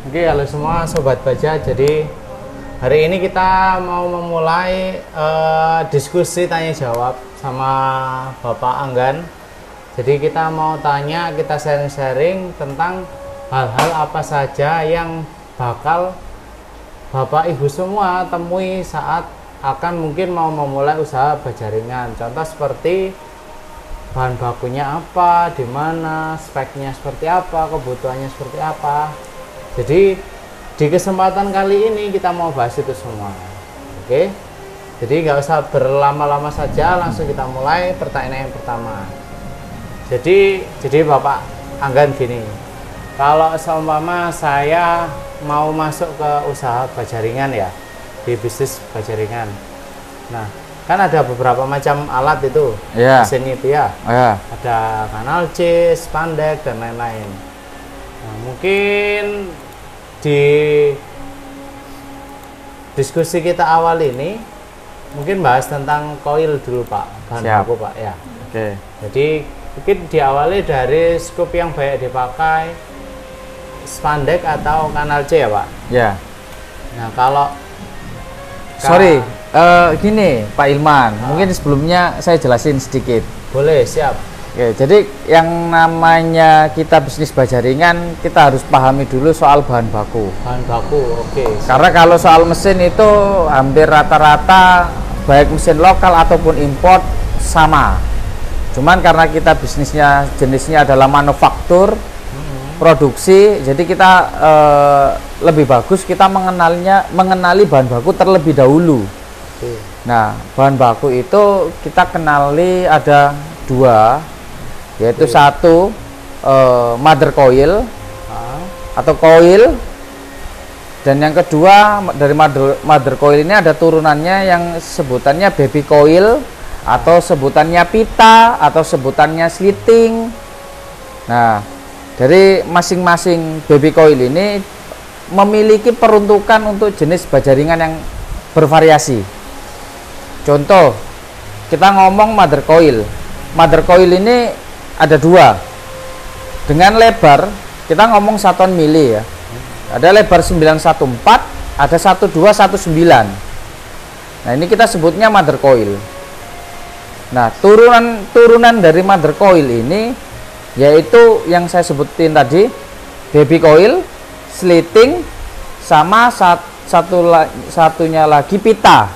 Oke, halo semua Sobat Baja. Jadi hari ini kita mau memulai diskusi tanya jawab sama Bapak Anggan. Jadi kita mau tanya, kita sharing-sharing tentang hal-hal apa saja yang bakal Bapak Ibu semua temui saat akan mungkin mau memulai usaha baja ringan. Contoh seperti bahan bakunya apa, di mana, speknya seperti apa, kebutuhannya seperti apa. Jadi di kesempatan kali ini kita mau bahas itu semua. Oke, jadi nggak usah berlama-lama saja, langsung kita mulai pertanyaan yang pertama. Jadi Bapak Anggan gini, kalau seumpama saya mau masuk ke usaha baja ringan ya, di bisnis baja ringan. Nah, kan ada beberapa macam alat itu, mesin itu ya. Ada kanal C, spandek dan lain-lain. Nah, mungkin di diskusi kita awal ini mungkin bahas tentang koil dulu Pak, bahan baku Pak ya. Oke. Jadi mungkin diawali dari scoop yang banyak dipakai, spandek atau kanal C ya Pak. Ya. Nah kalau sorry, gini Pak Ilman, mungkin sebelumnya saya jelasin sedikit. Boleh, siap. Oke, jadi yang namanya kita bisnis baja ringan, kita harus pahami dulu soal bahan baku. Bahan baku, oke. Karena kalau soal mesin itu hampir rata-rata baik mesin lokal ataupun import sama. Cuman karena kita bisnisnya jenisnya adalah manufaktur, produksi, jadi kita lebih bagus kita mengenali bahan baku terlebih dahulu. Nah, bahan baku itu kita kenali ada dua, yaitu satu mother coil atau coil, dan yang kedua dari mother coil ini ada turunannya yang sebutannya baby coil atau sebutannya pita atau sebutannya slitting. Nah, dari masing-masing baby coil ini memiliki peruntukan untuk jenis baja ringan yang bervariasi. Contoh, kita ngomong mother coil. Mother coil ini ada dua. Dengan lebar, kita ngomong satuan mili ya. Ada lebar 914, ada 1219. Nah, ini kita sebutnya mother coil. Nah, turunan dari mother coil ini yaitu yang saya sebutin tadi, baby coil, slitting, sama satunya lagi pita.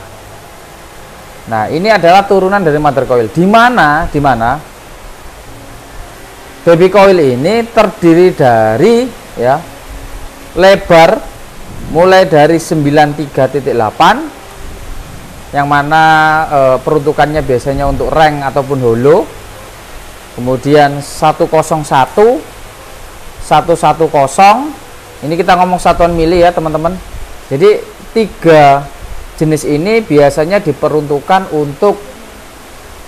Nah, ini adalah turunan dari mother coil. Di mana baby coil ini terdiri dari ya lebar mulai dari 93.8 yang mana peruntukannya biasanya untuk reng ataupun holo. Kemudian 101, 110, ini kita ngomong satuan mili ya teman-teman. Jadi tiga jenis ini biasanya diperuntukkan untuk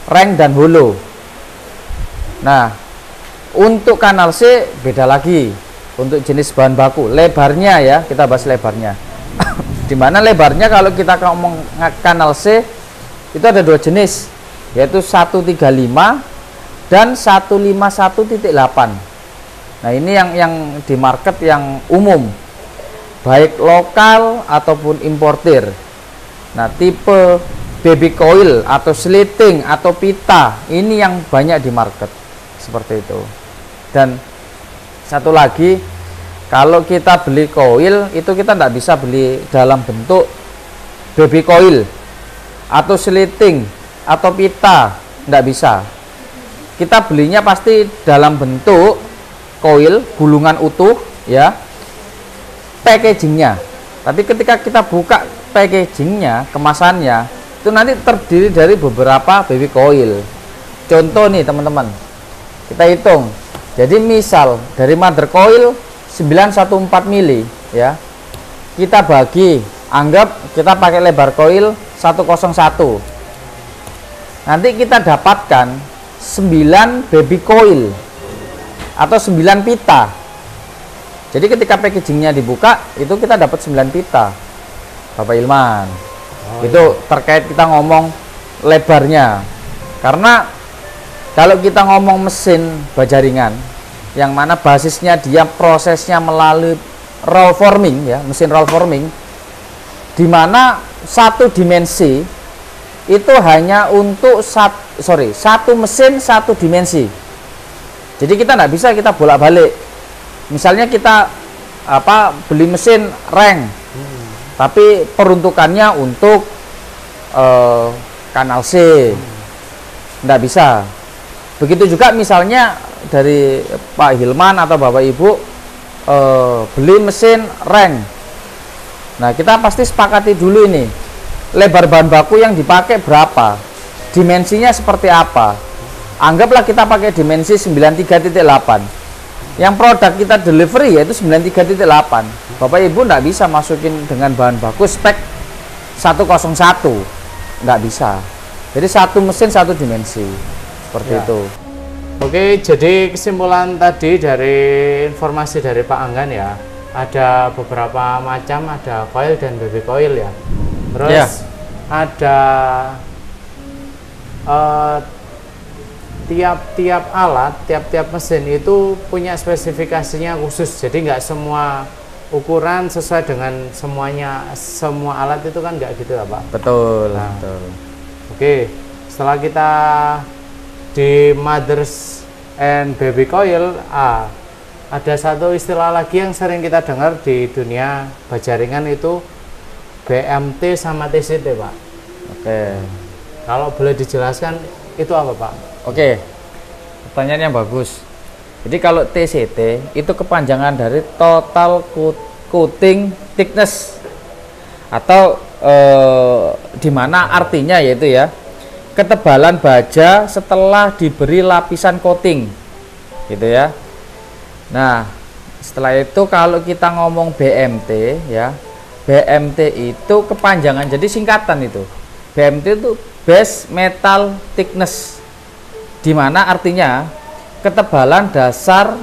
reng dan holo. Nah, untuk kanal C beda lagi. Untuk jenis bahan baku, lebarnya ya, kita bahas lebarnya. Dimana lebarnya kalau kita ngomong kanal C itu ada dua jenis, yaitu 135 dan 151.8. Nah, ini yang di market yang umum, baik lokal ataupun importir. Nah, tipe baby coil atau slitting atau pita ini yang banyak di market seperti itu. Dan satu lagi, kalau kita beli coil itu kita tidak bisa beli dalam bentuk baby coil atau slitting atau pita, tidak bisa. Kita belinya pasti dalam bentuk coil gulungan utuh ya, packagingnya. Tapi ketika kita buka packagingnya, kemasannya itu nanti terdiri dari beberapa baby coil. Contoh nih teman-teman, kita hitung. Jadi misal dari mother coil 914 mili ya, kita bagi, anggap kita pakai lebar coil 101. Nanti kita dapatkan 9 baby coil atau 9 pita. Jadi ketika packagingnya dibuka itu kita dapat 9 pita, Bapak Ilman. Itu terkait kita ngomong lebarnya. Karena kalau kita ngomong mesin baja ringan yang mana basisnya dia prosesnya melalui roll forming ya, mesin roll forming, di mana satu dimensi itu hanya untuk satu mesin satu dimensi. Jadi kita nggak bisa kita bolak-balik. Misalnya kita beli mesin reng, tapi peruntukannya untuk kanal C, nggak bisa. Begitu juga misalnya dari Pak Hilman atau Bapak Ibu beli mesin reng. Nah, kita pasti sepakati dulu ini, lebar bahan baku yang dipakai berapa, dimensinya seperti apa. Anggaplah kita pakai dimensi 93.8, yang produk kita delivery yaitu 93.8. Bapak Ibu nggak bisa masukin dengan bahan baku spek 101, nggak bisa. Jadi satu mesin satu dimensi, seperti itu. Oke, jadi kesimpulan tadi dari informasi dari Pak Anggan ya, ada beberapa macam, ada coil dan baby coil ya. Terus ada tiap-tiap alat, tiap-tiap mesin itu punya spesifikasinya khusus. Jadi nggak semua ukuran sesuai dengan semua alat itu kan nggak gitu ya Pak? Betul. Nah, betul. Oke, setelah kita di mothers and baby coil, ada satu istilah lagi yang sering kita dengar di dunia baja ringan itu BMT sama TCT Pak. Oke. Kalau boleh dijelaskan itu apa Pak? Oke, pertanyaan yang bagus. Jadi kalau TCT itu kepanjangan dari total coating thickness, atau dimana artinya yaitu ya ketebalan baja setelah diberi lapisan coating, gitu ya. Nah, setelah itu kalau kita ngomong BMT ya, BMT itu kepanjangan, jadi singkatan itu. BMT itu base metal thickness, dimana artinya ketebalan dasar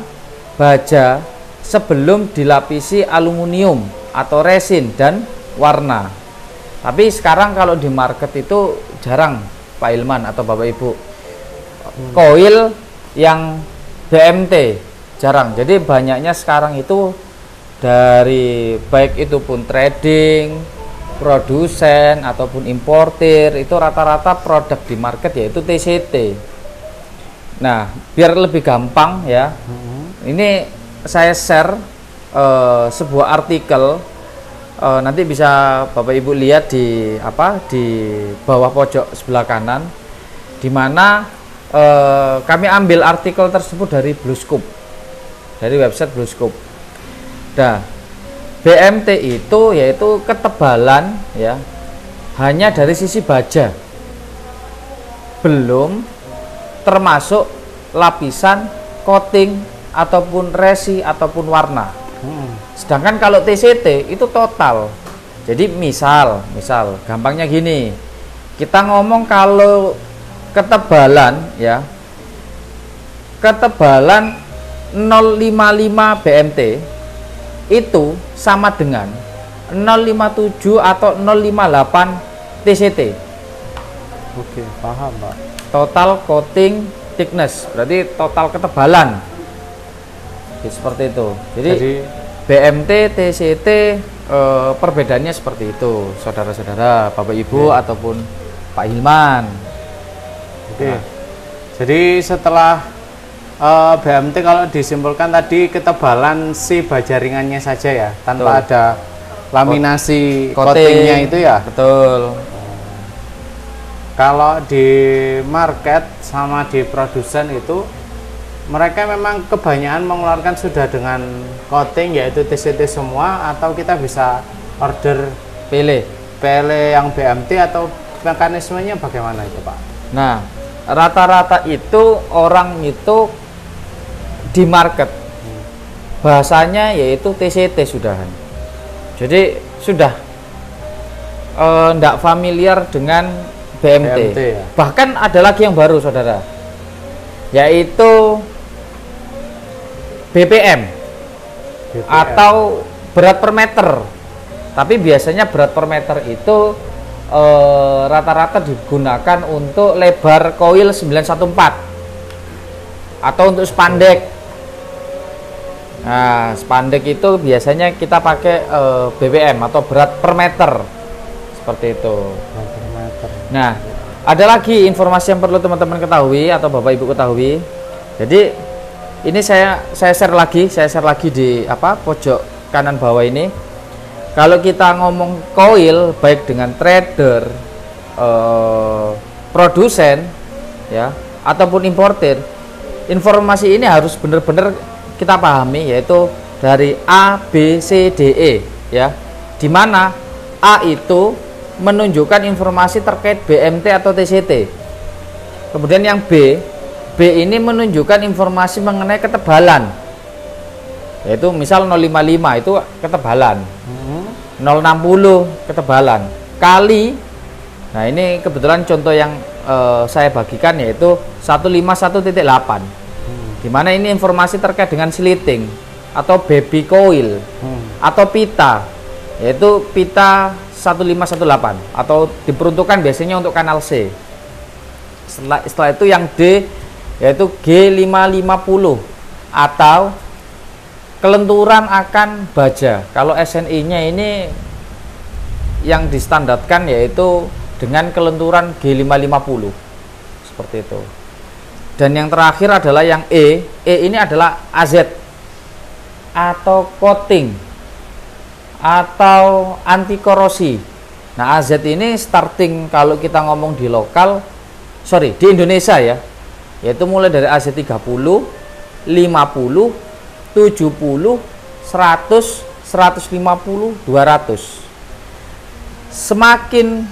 baja sebelum dilapisi aluminium atau resin dan warna. Tapi sekarang kalau di market itu jarang Pak Ilman atau Bapak Ibu, coil yang BMT jarang. Jadi banyaknya sekarang itu dari baik itu pun trading, produsen ataupun importir, itu rata-rata produk di market yaitu TCT. Nah, biar lebih gampang ya, ini saya share sebuah artikel, nanti bisa Bapak Ibu lihat di bawah pojok sebelah kanan, di mana kami ambil artikel tersebut dari BlueScope, dari website BlueScope. Nah, BMT itu yaitu ketebalan ya hanya dari sisi baja, belum termasuk lapisan coating ataupun resi ataupun warna. Sedangkan kalau TCT itu total. Jadi misal gampangnya gini, kita ngomong kalau ketebalan ya, ketebalan 055 BMT itu sama dengan 057 atau 058 TCT. Oke, paham Pak. Total coating thickness, berarti total ketebalan. Seperti itu. Jadi BMT, TCT perbedaannya seperti itu, saudara-saudara, Bapak Ibu ataupun Pak Hilman. Oke. Jadi setelah BMT kalau disimpulkan tadi ketebalan si baja ringannya saja ya, tanpa ada laminasi coatingnya itu ya. Betul. Kalau di market sama di produsen itu mereka memang kebanyakan mengeluarkan sudah dengan coating yaitu TCT semua, atau kita bisa order pilih yang BMT, atau mekanismenya bagaimana itu Pak? Nah, rata-rata itu orang itu di market bahasanya yaitu TCT sudahan. Jadi sudah tidak familiar dengan BMT ya? Bahkan ada lagi yang baru saudara, yaitu BPM atau berat per meter. Tapi biasanya berat per meter itu rata-rata digunakan untuk lebar coil 914 atau untuk spandek. Nah, spandek itu biasanya kita pakai BBM atau berat per meter. Seperti itu. Per meter. Nah, ada lagi informasi yang perlu teman-teman ketahui atau Bapak Ibu ketahui. Jadi ini saya share lagi di pojok kanan bawah ini. Kalau kita ngomong coil baik dengan trader, produsen ya ataupun importer, informasi ini harus benar-benar kita pahami, yaitu dari A, B, C, D, E ya. Di mana A itu menunjukkan informasi terkait BMT atau TCT. Kemudian yang B ini menunjukkan informasi mengenai ketebalan. Yaitu misal 055 itu ketebalan. 060 ketebalan. Kali, nah ini kebetulan contoh yang saya bagikan yaitu 151.8. Dimana ini informasi terkait dengan slitting atau baby coil atau pita, yaitu pita 1518 atau diperuntukkan biasanya untuk kanal C. Setelah itu yang D yaitu G550 atau kelenturan akan baja. Kalau SNI nya ini yang distandarkan yaitu dengan kelenturan G550 seperti itu. Dan yang terakhir adalah yang E ini adalah AZ atau coating atau anti korosi. Nah, AZ ini starting kalau kita ngomong di di Indonesia ya, yaitu mulai dari AZ 30, 50, 70, 100, 150, 200. Semakin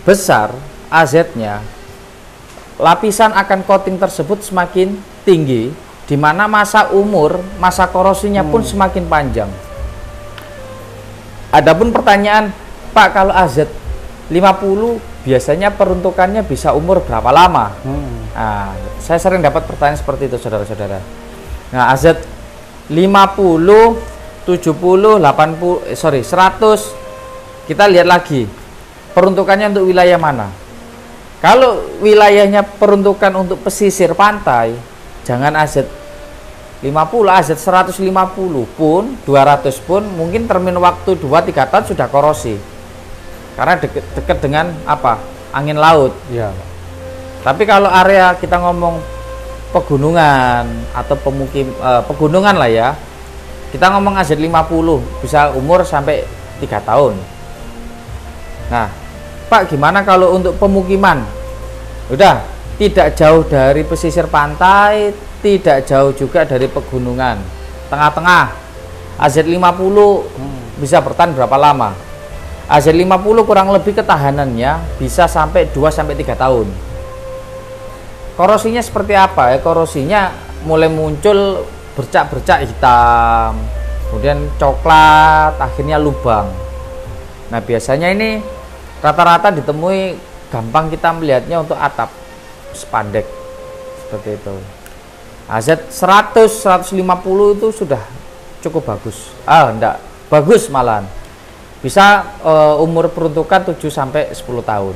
besar AZ-nya, lapisan akan coating tersebut semakin tinggi, di mana masa korosinya pun semakin panjang. Adapun pertanyaan, Pak, kalau AZ 50 biasanya peruntukannya bisa umur berapa lama? Nah, saya sering dapat pertanyaan seperti itu, saudara-saudara. Nah, AZ 50, 70, 100, kita lihat lagi peruntukannya untuk wilayah mana. Kalau wilayahnya peruntukan untuk pesisir pantai, jangan AZ 50, AZ 150 pun, 200 pun, mungkin termin waktu 2-3 tahun sudah korosi. Karena dekat dengan angin laut. Ya. Tapi kalau area kita ngomong pegunungan atau pegunungan lah ya, kita ngomong AZ 50 bisa umur sampai 3 tahun. Nah, Pak, gimana kalau untuk pemukiman? Udah, tidak jauh dari pesisir pantai, tidak jauh juga dari pegunungan. Tengah-tengah. AZ 50 bisa bertahan berapa lama? AZ 50 kurang lebih ketahanannya bisa sampai 2-3 tahun. Korosinya seperti apa? Korosinya mulai muncul bercak-bercak hitam, kemudian coklat, akhirnya lubang. Nah, biasanya ini rata-rata ditemui, gampang kita melihatnya untuk atap spandek seperti itu. AZ 100, 150 itu sudah cukup bagus. Enggak, bagus malahan. Bisa umur peruntukan 7-10 tahun.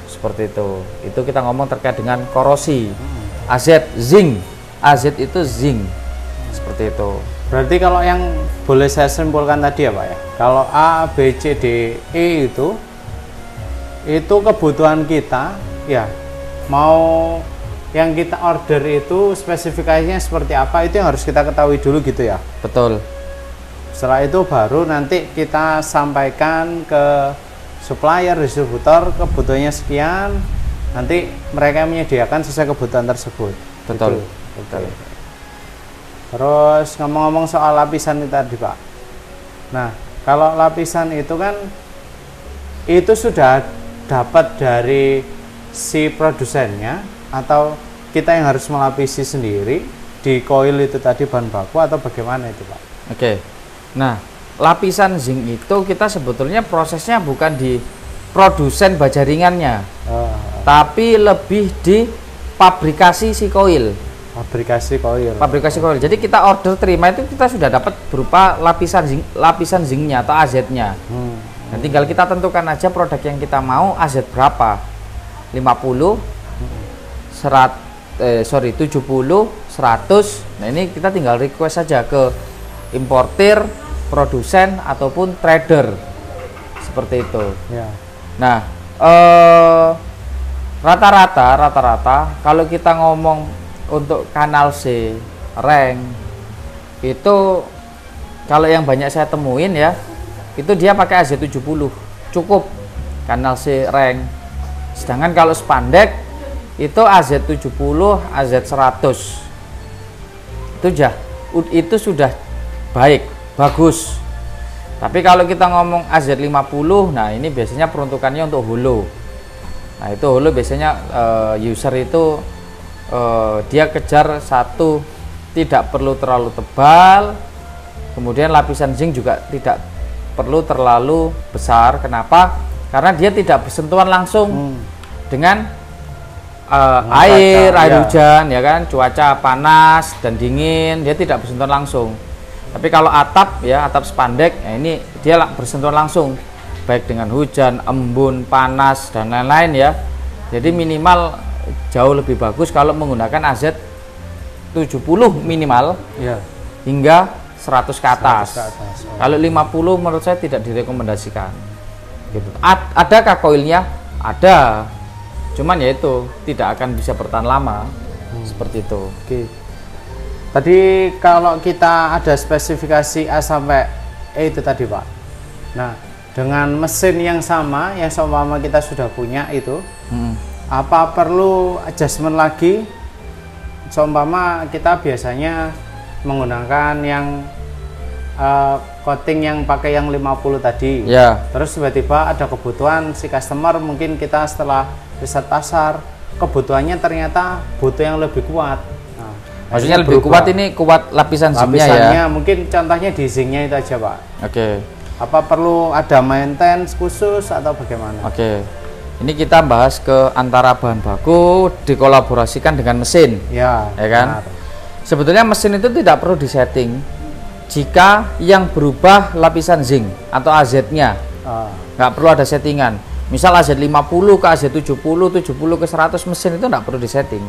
Seperti itu. Itu kita ngomong terkait dengan korosi. AZ zinc. AZ itu zinc. Seperti itu. Berarti kalau yang boleh saya simpulkan tadi ya Pak ya, kalau A, B, C, D, E itu kebutuhan kita ya, mau yang kita order itu spesifikasinya seperti apa, itu yang harus kita ketahui dulu gitu ya. Betul. Setelah itu baru nanti kita sampaikan ke supplier, distributor, kebutuhannya sekian, nanti mereka menyediakan sesuai kebutuhan tersebut. Betul. Gitu. Betul. Terus ngomong-ngomong soal lapisan itu tadi Pak, nah kalau lapisan itu kan itu sudah dapat dari si produsennya atau kita yang harus melapisi sendiri di coil itu tadi bahan baku, atau bagaimana itu Pak? Oke. Nah, lapisan zinc itu kita sebetulnya prosesnya bukan di produsen baja ringannya, tapi lebih di pabrikasi si coil. Pabrikasi coil. Jadi kita order terima itu kita sudah dapat berupa lapisan zincnya atau AZ-nya. Nah, tinggal kita tentukan aja produk yang kita mau AZ berapa. 50, 70, 100, 100. Nah, ini kita tinggal request saja ke importir, produsen ataupun trader. Seperti itu. Ya. Nah, rata-rata kalau kita ngomong untuk kanal C, rank itu kalau yang banyak saya temuin ya, itu dia pakai AZ70 cukup kanal C rank. Sedangkan kalau spandek itu AZ70, AZ100 itu sudah baik, bagus. Tapi kalau kita ngomong AZ50, nah ini biasanya peruntukannya untuk holo. Nah itu holo biasanya user itu dia kejar satu, tidak perlu terlalu tebal, kemudian lapisan zinc juga tidak perlu terlalu besar. Kenapa? Karena dia tidak bersentuhan langsung dengan air hujan, ya kan, cuaca panas dan dingin, dia tidak bersentuhan langsung. Tapi kalau atap ya, atap spandek, ya ini dia bersentuhan langsung, baik dengan hujan, embun, panas dan lain-lain ya. Jadi minimal jauh lebih bagus kalau menggunakan AZ70 minimal ya, hingga 100 ke atas. Kalau 50 menurut saya tidak direkomendasikan. Gitu. Adakah koilnya? Ada. Cuman ya itu tidak akan bisa bertahan lama. Seperti itu. Oke. Tadi kalau kita ada spesifikasi A sampai E itu tadi Pak. Nah, dengan mesin yang sama yang seumpama kita sudah punya itu, apa perlu adjustment lagi? Seumpama kita biasanya menggunakan yang coating yang pakai yang 50 tadi. Ya. Terus tiba-tiba ada kebutuhan si customer, mungkin kita setelah riset pasar, kebutuhannya ternyata butuh yang lebih kuat. Maksudnya lebih kuat, ini kuat lapisan zincnya ya? Mungkin contohnya di zincnya itu aja Pak. Oke. Apa perlu ada maintenance khusus atau bagaimana? Oke. Ini kita bahas ke antara bahan baku dikolaborasikan dengan mesin. Ya kan? Benar. Sebetulnya mesin itu tidak perlu disetting jika yang berubah lapisan zinc atau AZ-nya. Nggak perlu ada settingan. Misal AZ50 ke AZ70, 70 ke 100, mesin itu nggak perlu disetting.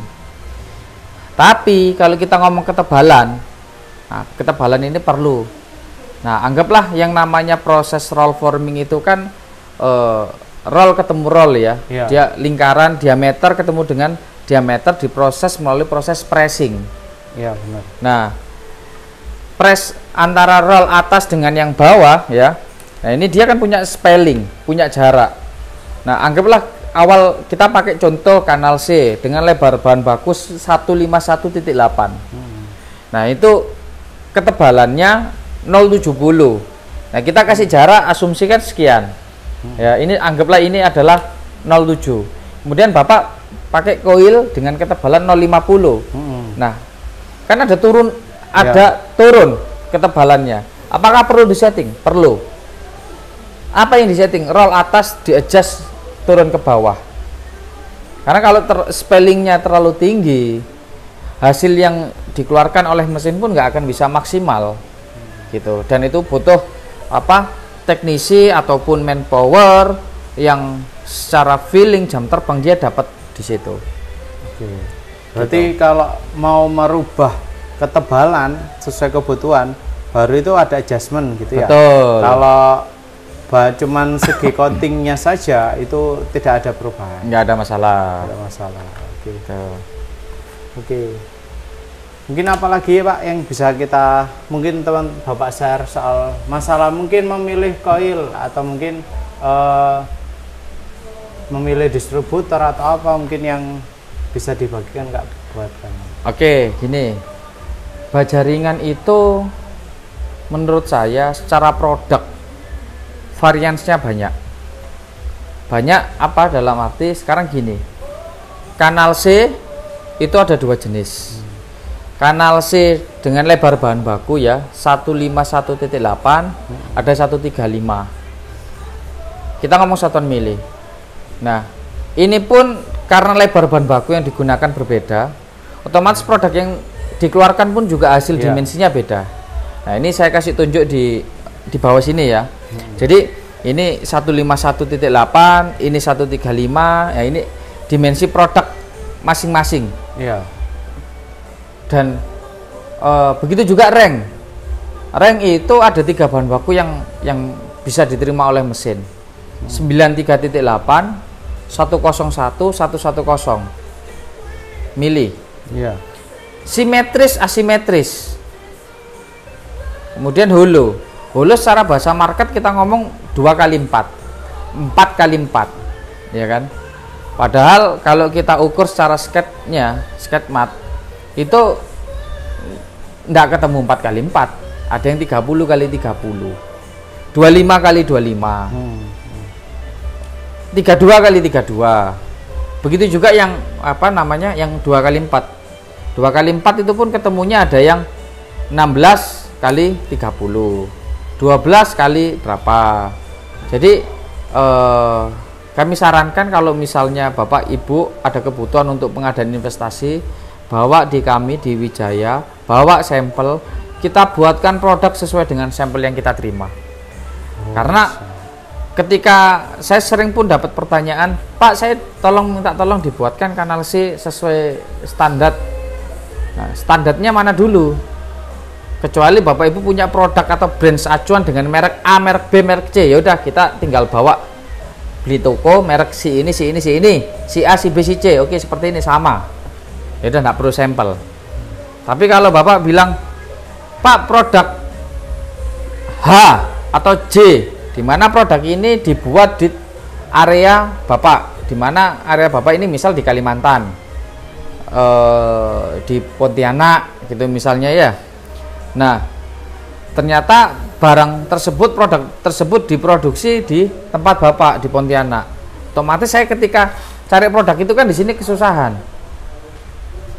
Tapi kalau kita ngomong ketebalan, nah ketebalan ini perlu. Nah anggaplah yang namanya proses roll forming itu kan roll ketemu roll ya. Dia lingkaran diameter ketemu dengan diameter diproses melalui proses pressing. Iya benar. Nah press antara roll atas dengan yang bawah ya. Nah ini dia kan punya spalling, punya jarak. Nah anggaplah awal kita pakai contoh kanal C dengan lebar bahan baku 151.8. Nah itu ketebalannya 070. Nah kita kasih jarak, asumsikan sekian. Ya ini anggaplah ini adalah 07. Kemudian Bapak pakai koil dengan ketebalan 050. Nah kan ada turun, turun ketebalannya. Apakah perlu disetting? Perlu. Apa yang disetting? Roll atas di adjust turun ke bawah. Karena kalau spellingnya terlalu tinggi, hasil yang dikeluarkan oleh mesin pun nggak akan bisa maksimal, gitu. Dan itu butuh apa? Teknisi ataupun manpower yang secara feeling jam terbang dia dapat di situ. Oke. Berarti gitu. Kalau mau merubah ketebalan sesuai kebutuhan, baru itu ada adjustment gitu ya. Betul. Kalau cuman segi coatingnya saja itu tidak ada perubahan. Nggak ada masalah. Nggak ada masalah. Oke. Oke. Mungkin apa lagi ya Pak yang bisa kita mungkin teman Bapak share soal masalah mungkin memilih coil atau mungkin memilih distributor atau apa mungkin yang bisa dibagikan nggak buat kami? Oke, gini. Baja ringan itu menurut saya secara produk variansnya banyak apa dalam arti sekarang gini, kanal C itu ada dua jenis. Kanal C dengan lebar bahan baku ya 151.8, ada 135. Kita ngomong satuan mili. Nah ini pun karena lebar bahan baku yang digunakan berbeda, otomatis produk yang dikeluarkan pun juga hasil dimensinya beda. Nah ini saya kasih tunjuk di bawah sini ya. Jadi ini 151.8, ini 135, ya ini dimensi produk masing-masing. Dan begitu juga reng. Reng itu ada 3 bahan baku yang bisa diterima oleh mesin. 93.8, 101, 110 mili. Iya. Simetris, asimetris. Kemudian holo. Holo secara bahasa market kita ngomong 2x4, 4x4, ya kan? Padahal kalau kita ukur secara sketnya, sket mat itu enggak ketemu 4x4. Ada yang 30x30, 25x25, 32x32. Begitu juga yang apa namanya, yang 2x4. 2x4 itu pun ketemunya ada yang 16x30, 12 kali berapa. Jadi kami sarankan kalau misalnya Bapak Ibu ada kebutuhan untuk pengadaan investasi, bawa di kami di Wijaya, bawa sampel, kita buatkan produk sesuai dengan sampel yang kita terima. Karena ketika saya sering pun dapat pertanyaan, Pak, saya minta tolong dibuatkan kanal C sesuai standar. Nah, standarnya mana dulu? Kecuali Bapak Ibu punya produk atau brand acuan dengan merek A, merek B, merek C, ya udah kita tinggal bawa beli toko merek si ini, si ini, si ini, si A, si B, si C. Oke, seperti ini sama. Ya udah, nggak perlu sampel. Tapi kalau Bapak bilang, Pak, produk H atau J, di mana produk ini dibuat di area Bapak, di mana area Bapak ini misal di Kalimantan, di Pontianak gitu misalnya ya. Nah, ternyata barang tersebut, produk tersebut diproduksi di tempat Bapak di Pontianak. Otomatis saya ketika cari produk itu kan di sini kesusahan.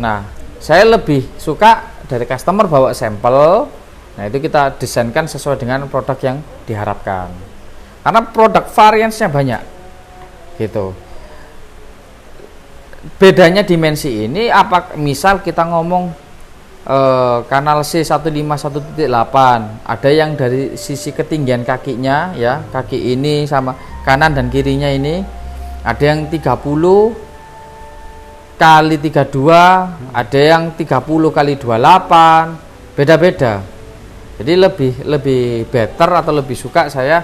Nah, saya lebih suka dari customer bawa sampel. Nah, itu kita desainkan sesuai dengan produk yang diharapkan. Karena produk variansnya banyak. Gitu. Bedanya dimensi ini apa, misal kita ngomong kanal C 151.8, ada yang dari sisi ketinggian kakinya ya, kaki ini sama kanan dan kirinya ini, ada yang 30 kali 32, ada yang 30 kali 28, beda-beda. Jadi lebih better atau lebih suka saya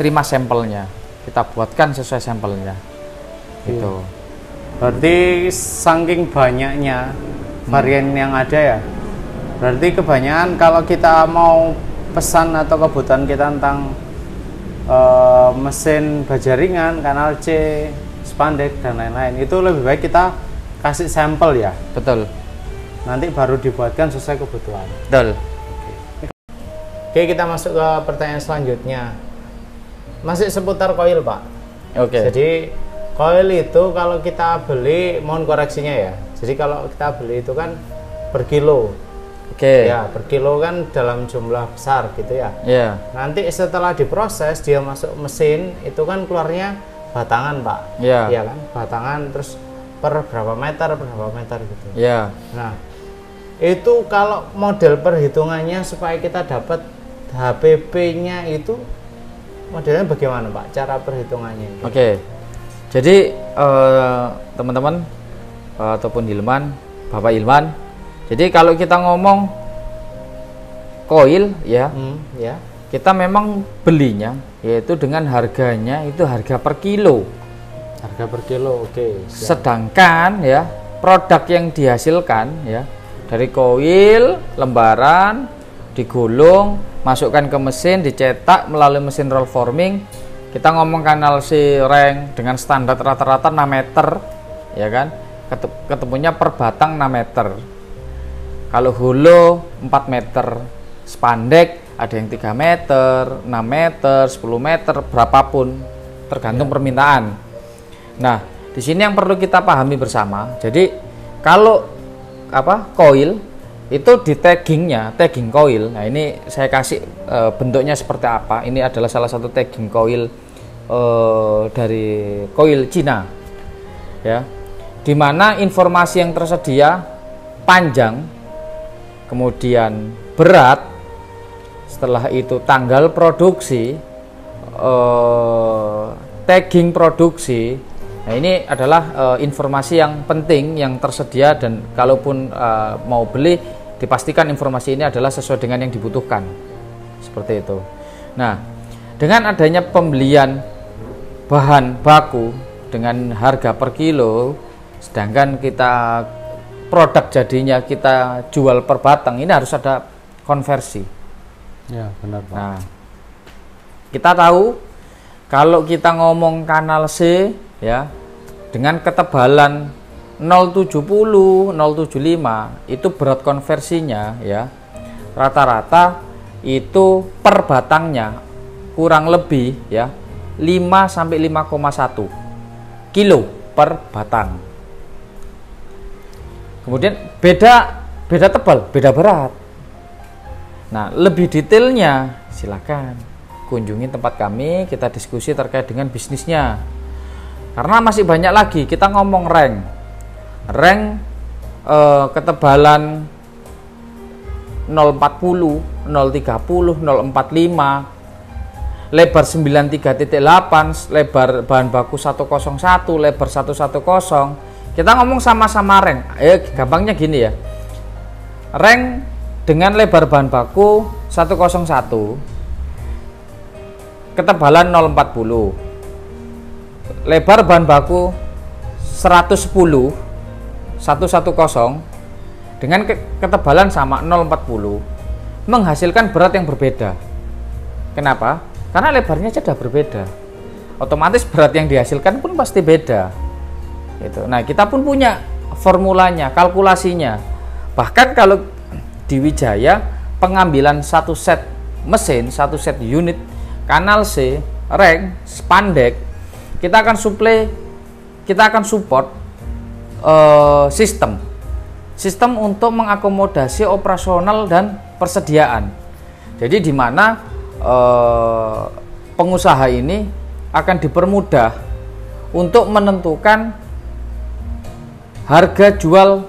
terima sampelnya, kita buatkan sesuai sampelnya gitu. Berarti saking banyaknya varian yang ada ya, berarti kebanyakan kalau kita mau pesan atau kebutuhan kita tentang mesin baja ringan, kanal C, spandek dan lain-lain, itu lebih baik kita kasih sampel ya. Betul. Nanti baru dibuatkan sesuai kebutuhan. Betul. Oke, kita masuk ke pertanyaan selanjutnya. Masih seputar koil, Pak. Oke. Jadi koil itu kalau kita beli, mohon koreksinya ya. Jadi kalau kita beli itu kan per kilo. Oke. Ya, per kilo kan dalam jumlah besar gitu ya. Iya. Nanti setelah diproses dia masuk mesin itu kan keluarnya batangan, Pak. Iya. Iya kan? Batangan terus per berapa meter gitu. Iya. Nah, itu kalau model perhitungannya supaya kita dapat HPP-nya itu modelnya bagaimana, Pak? Cara perhitungannya. Oke. Jadi teman-teman ataupun Hilman, Bapak Ilman, jadi kalau kita ngomong koil ya, ya, kita memang belinya yaitu dengan harganya itu harga per kilo. Harga per kilo, oke. Sedangkan ya produk yang dihasilkan ya dari koil, lembaran, digulung, masukkan ke mesin, dicetak melalui mesin roll forming. Kita ngomong kanal C reng dengan standar rata-rata 6 meter, ya kan? Ketemunya per batang 6 meter. Kalau holo 4 meter, spandek ada yang 3 meter, 6 meter, 10 meter, berapapun tergantung permintaan. Nah, di sini yang perlu kita pahami bersama. Jadi kalau koil itu di taggingnya, tagging koil. Nah, ini saya kasih bentuknya seperti apa. Ini adalah salah satu tagging koil dari koil Cina, ya. Dimana informasi yang tersedia panjang, kemudian berat, setelah itu tanggal produksi, tagging produksi, Nah, ini adalah informasi yang penting yang tersedia, dan kalaupun mau beli, dipastikan informasi ini adalah sesuai dengan yang dibutuhkan. Seperti itu. Nah, dengan adanya pembelian bahan baku dengan harga per kilo, sedangkan kita produk jadinya kita jual per batang, ini harus ada konversi. Ya, benar, Pak. Nah, kita tahu kalau kita ngomong kanal C ya, dengan ketebalan 070, 075, itu berat konversinya ya, rata-rata itu per batangnya kurang lebih ya 5 sampai 5,1 kilo per batang. Kemudian beda tebal, beda berat. Nah, lebih detailnya silakan kunjungi tempat kami, kita diskusi terkait dengan bisnisnya. Karena masih banyak lagi, kita ngomong rank ketebalan 040, 030, 045, lebar 93.8, lebar bahan baku 101, lebar 110. Kita ngomong sama-sama rank. Gampangnya gini ya. Rank dengan lebar bahan baku 101, ketebalan 040, lebar bahan baku 110, 110, dengan ketebalan sama 040, menghasilkan berat yang berbeda. Kenapa? Karena lebarnya sudah berbeda, otomatis berat yang dihasilkan pun pasti beda gitu. Nah, kita pun punya formulanya, kalkulasinya. Bahkan kalau di Wijaya, pengambilan satu set mesin, satu set unit kanal C, rank, spandek, kita akan support sistem untuk mengakomodasi operasional dan persediaan. Jadi di mana pengusaha ini akan dipermudah untuk menentukan harga jual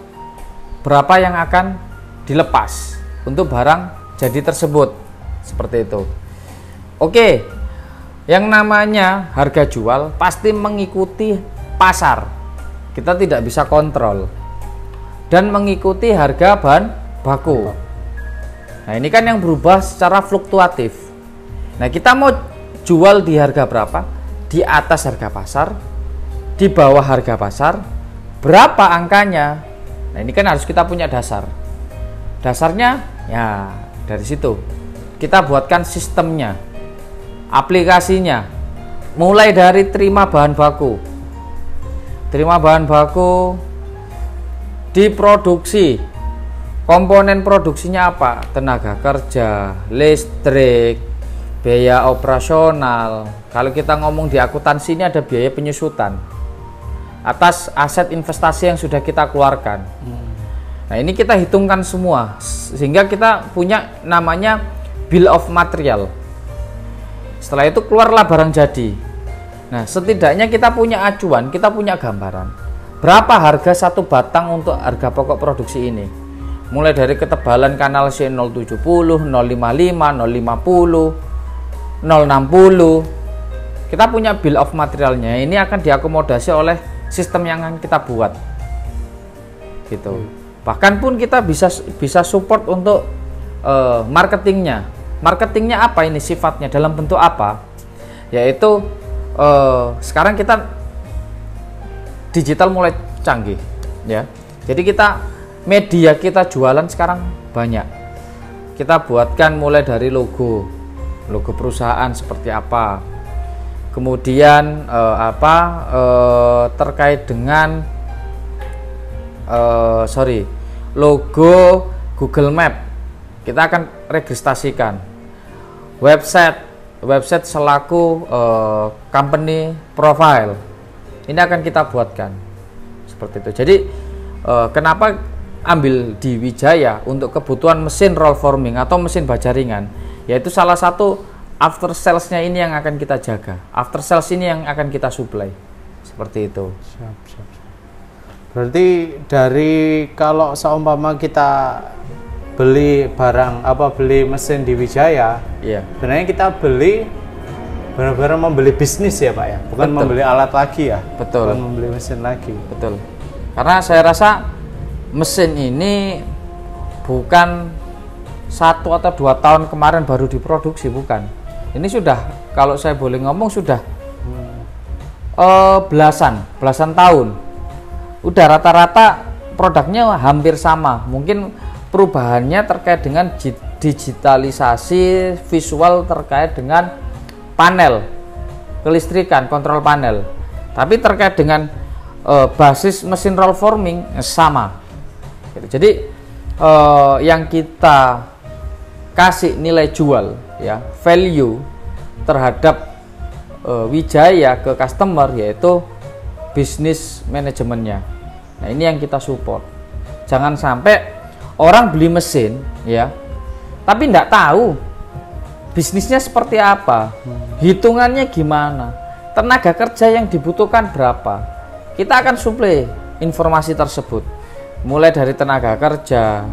berapa yang akan dilepas untuk barang jadi tersebut, seperti itu. Oke, yang namanya harga jual pasti mengikuti pasar, kita tidak bisa kontrol, dan mengikuti harga bahan baku. Nah, ini kan yang berubah secara fluktuatif. Nah, kita mau jual di harga berapa? Di atas harga pasar, di bawah harga pasar, berapa angkanya? Nah, ini kan harus kita punya dasar. Dasarnya ya dari situ kita buatkan sistemnya, aplikasinya, mulai dari terima bahan baku, diproduksi, komponen produksinya apa, tenaga kerja, listrik, biaya operasional. Kalau kita ngomong di akuntansi, ini ada biaya penyusutan atas aset investasi yang sudah kita keluarkan. Nah, ini kita hitungkan semua sehingga kita punya namanya bill of material. Setelah itu keluarlah barang jadi. Nah, setidaknya kita punya acuan, kita punya gambaran berapa harga satu batang untuk harga pokok produksi ini. Mulai dari ketebalan kanal C 070, 055, 050, 060. Kita punya bill of materialnya. Ini akan diakomodasi oleh sistem yang akan kita buat. Gitu. Bahkan pun kita bisa support untuk marketingnya. Marketingnya apa ini sifatnya, dalam bentuk apa? Yaitu sekarang kita digital mulai canggih ya. Jadi media kita jualan sekarang banyak. Kita buatkan mulai dari logo perusahaan seperti apa. Kemudian terkait dengan logo Google Map, kita akan registrasikan. Website selaku company profile, ini akan kita buatkan seperti itu. Jadi kenapa ambil di Wijaya untuk kebutuhan mesin roll forming atau mesin baja ringan, yaitu salah satu after sales-nya ini yang akan kita jaga, after sales ini yang akan kita supply, seperti itu. Siap. Berarti dari kalau seumpama kita beli barang beli mesin di Wijaya, iya, sebenarnya kita beli benar-benar membeli bisnis ya Pak ya, bukan Betul. membeli alat lagi ya. Betul. Bukan membeli mesin lagi. Betul. Karena saya rasa mesin ini bukan 1 atau 2 tahun kemarin baru diproduksi, bukan. Ini sudah, kalau saya boleh ngomong, sudah belasan tahun. Udah rata-rata produknya hampir sama. Mungkin perubahannya terkait dengan digitalisasi visual terkait dengan panel kelistrikan, kontrol panel. Tapi terkait dengan basis mesin roll forming sama. Jadi yang kita kasih nilai jual ya, value terhadap Wijaya ke customer yaitu bisnis manajemennya. Nah, ini yang kita support. Jangan sampai orang beli mesin ya, tapi tidak tahu bisnisnya seperti apa, hitungannya gimana, tenaga kerja yang dibutuhkan berapa. Kita akan suplai informasi tersebut, mulai dari tenaga kerja,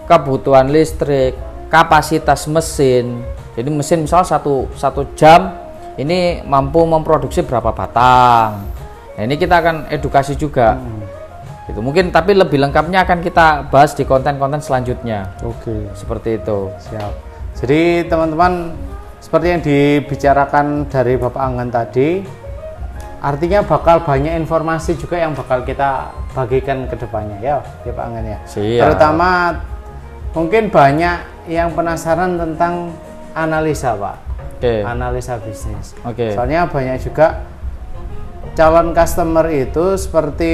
kebutuhan listrik, kapasitas mesin. Jadi mesin misal satu jam ini mampu memproduksi berapa batang. Nah, ini kita akan edukasi juga. Gitu. Mungkin tapi lebih lengkapnya akan kita bahas di konten-konten selanjutnya. Oke. Seperti itu. Siap. Jadi teman-teman, seperti yang dibicarakan dari Bapak Anggan tadi, artinya bakal banyak informasi juga yang bakal kita bagikan ke depannya ya Pak Anggan ya. Siap. Terutama mungkin banyak yang penasaran tentang analisa Pak. Analisa bisnis. Soalnya banyak juga calon customer itu seperti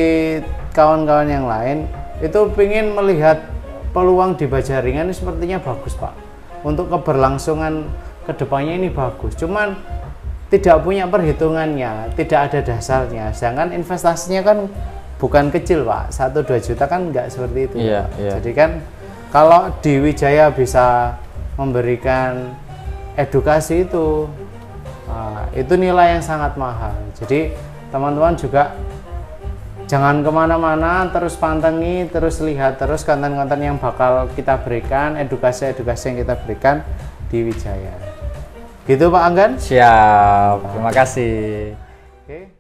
kawan-kawan yang lain itu ingin melihat peluang di Bajaringan ini sepertinya bagus Pak. Untuk keberlangsungan kedepannya ini bagus. Cuman tidak punya perhitungannya, tidak ada dasarnya. Sedangkan investasinya kan bukan kecil Pak, 1-2 juta kan nggak seperti itu. Iya. Jadi kan kalau di Wijaya bisa memberikan edukasi itu nilai yang sangat mahal. Jadi teman-teman juga jangan kemana-mana, terus pantengin, terus lihat terus konten-konten yang bakal kita berikan, edukasi-edukasi yang kita berikan di Wijaya. Gitu Pak Anggan? Siap. Terima kasih. Oke.